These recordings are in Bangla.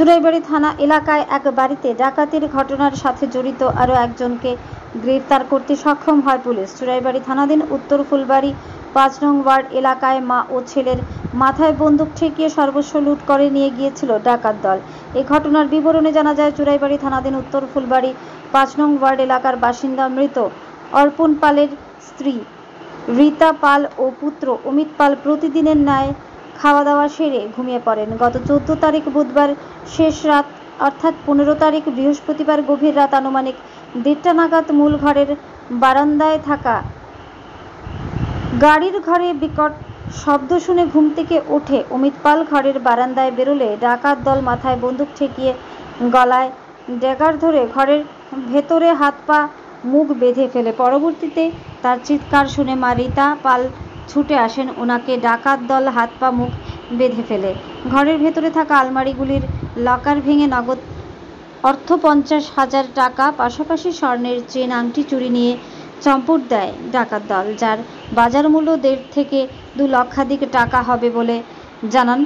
চুরাইবাড়ি থানা এলাকায় এক বাড়িতে ডাকাতির ঘটনার সাথে জড়িত আরও একজনকে গ্রেফতার করতে সক্ষম হয় পুলিশ। চুরাইবাড়ি থানাধীন উত্তর ফুলবাড়ি ৫ নং ওয়ার্ড এলাকায় মা ও ছেলের মাথায় বন্দুক ঠেকিয়ে সর্বস্ব লুট করে নিয়ে গিয়েছিল ডাকাত দল। এই ঘটনার বিবরণে জানা যায়, চুরাইবাড়ি থানাধীন উত্তর ফুলবাড়ি ৫ নং ওয়ার্ড এলাকার বাসিন্দা মৃত অর্পণ পালের স্ত্রী রীতা পাল ও পুত্র অমিত পাল প্রতিদিনের ন্যায় খাওয়া দাওয়া সেরে ঘুমিয়ে পড়েন। গত ১৪ তারিখ বুধবার শেষ রাত অর্থাৎ ১৫ তারিখ বৃহস্পতিবার গভীর রাত আনুমানিক ১:৩০ নাগাদ মূল ঘরের বারান্দায় থাকা গাড়ির ঘরে বিকট শব্দ শুনে ঘুম থেকে ওঠে অমিত পাল। ঘরের বারান্দায় বেরোলে ডাকাত দল মাথায় বন্দুক ঠেকিয়ে গলায় ড্যাগার ধরে ঘরের ভেতরে হাত পা মুখ বেঁধে ফেলে। পরবর্তীতে তার চিৎকার শুনে মা রীতা পাল ছুটে আসেন। ওনাকে ডাকাত দল হাত পা মুখ বেঁধে ফেলে ঘরের ভেতরে থাকা আলমারিগুলির লকার ভেঙে নগদ অর্থ ৫০,০০০ টাকা পাশাপাশি স্বর্ণের চেন আংটি চুরি নিয়ে চম্পট দেয় ডাকাত দল, যার বাজার মূল্য ১.৫ থেকে ২ লক্ষাধিক টাকা হবে বলে জানান।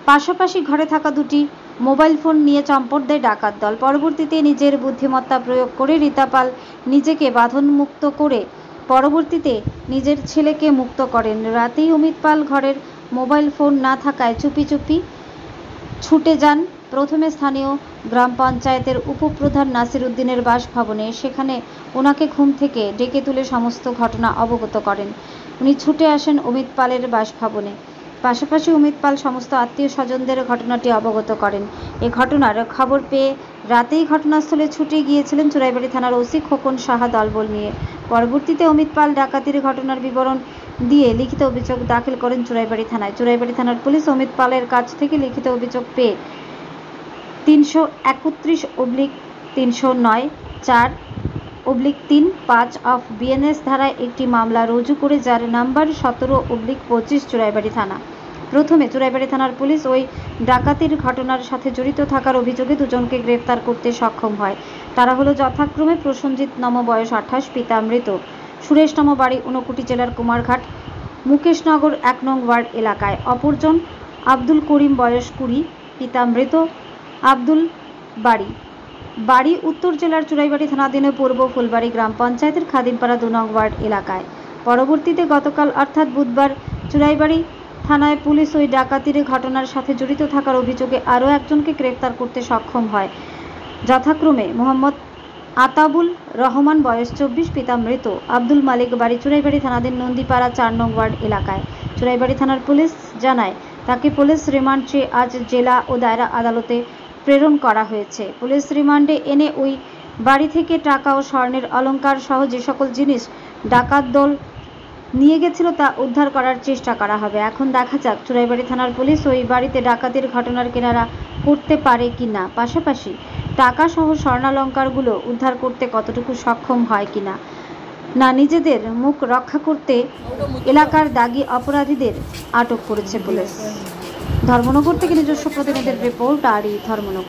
পাশাপাশি ঘরে থাকা ২টি মোবাইল ফোন নিয়ে চম্পট দেয় ডাকাত দল। পরবর্তীতে নিজের বুদ্ধিমত্তা প্রয়োগ করে রীতা পাল নিজেকে বাঁধনমুক্ত করে পরবর্তীতে নিজের ছেলেকে মুক্ত করেন। রাতেই অমিত পাল ঘরের মোবাইল ফোন না থাকায় চুপি চুপি ছুটে যান প্রথমে স্থানীয় গ্রাম পঞ্চায়েতের উপপ্রধান নাসির উদ্দিনের বাসভবনে। সেখানে ওনাকে ঘুম থেকে ডেকে তুলে সমস্ত ঘটনা অবগত করেন। উনি ছুটে আসেন অমিত পালের বাসভবনে। পাশাপাশি অমিত পাল সমস্ত আত্মীয় স্বজনদের ঘটনাটি অবগত করেন। এ ঘটনার খবর পেয়ে রাতেই ঘটনাস্থলে ছুটে গিয়েছিলেন চুরাইবাড়ি থানার ওসি খোকন সাহা দলবল নিয়ে। পরবর্তীতে অমিত পাল ডাকাতির ঘটনার বিবরণ দিয়ে লিখিত অভিযোগ দাখিল করেন চুরাইবাড়ি থানায়। চুরাইবাড়ি থানার পুলিশ অমিত পালের কাছ থেকে লিখিত অভিযোগ পেয়ে ৩৩১-৩০৯-৪/৩-৫ অফ বিএনএস ধারায় একটি মামলা রুজু করে, যার নাম্বার ১৭/২৫ চুরাইবাড়ি থানা। প্রথমে চুরাইবাড়ি থানার পুলিশ ওই ডাকাতির ঘটনার সাথে জড়িত থাকার অভিযোগে দুজনকে গ্রেফতার করতে সক্ষম হয়। তারা হলো যথাক্রমে প্রসেনজিৎ নম বয়স ২৮, পিতা মৃত, সুরেশ নম বাড়ি ঊনকোটি জেলার কুমারঘাট মুকেশনগর ১ নং ওয়ার্ড এলাকায়, অপরজন আব্দুল করিম বয়স ২০, পিতা মৃত আব্দুল বাড়ি উত্তর জেলার চুরাইবাড়ি থানাধীন পূর্ব ফুলবাড়ি গ্রাম পঞ্চায়েতের খাদিমপাড়া ২ নং ওয়ার্ড এলাকায়। পরবর্তীতে গতকাল অর্থাৎ বুধবার চুরাইবাড়ি থানায় পুলিশ ওই ডাকাতির ঘটনার সাথে জড়িত থাকার অভিযোগে আরও একজনকে গ্রেফতার করতে সক্ষম হয়, যথাক্রমে মোহাম্মদ আতাবুল রহমান বয়স ২৪, পিতা মৃত আব্দুল মালিক বাড়ি চুরাইবাড়ি থানাধীন নন্দীপাড়া ৪ নং ওয়ার্ড এলাকায়। চুরাইবাড়ি থানার পুলিশ জানায়, তাকে পুলিশ রিমান্ড চেয়ে আজ জেলা ও দায়রা আদালতে প্রেরণ করা হয়েছে। পুলিশ রিমান্ডে এনে ওই বাড়ি থেকে টাকা ও স্বর্ণের অলংকার সহ যে সকল জিনিস ডাকাত দল নিয়ে গেছিল তা উদ্ধার করার চেষ্টা করা হবে। এখন দেখা যাক চুরাইবাড়ি থানার পুলিশ ওই বাড়িতে ডাকাতির ঘটনার কিনারা করতে পারে কিনা, পাশাপাশি টাকা সহ স্বর্ণালংকারগুলো উদ্ধার করতে কতটুকু সক্ষম হয় কিনা। না নিজেদের মুখ রক্ষা করতে এলাকার দাগী অপরাধীদের আটক করেছে পুলিশ। ধর্মনগর থেকে নিজস্ব প্রতিনিধির রিপোর্ট, আর ধর্মনগর।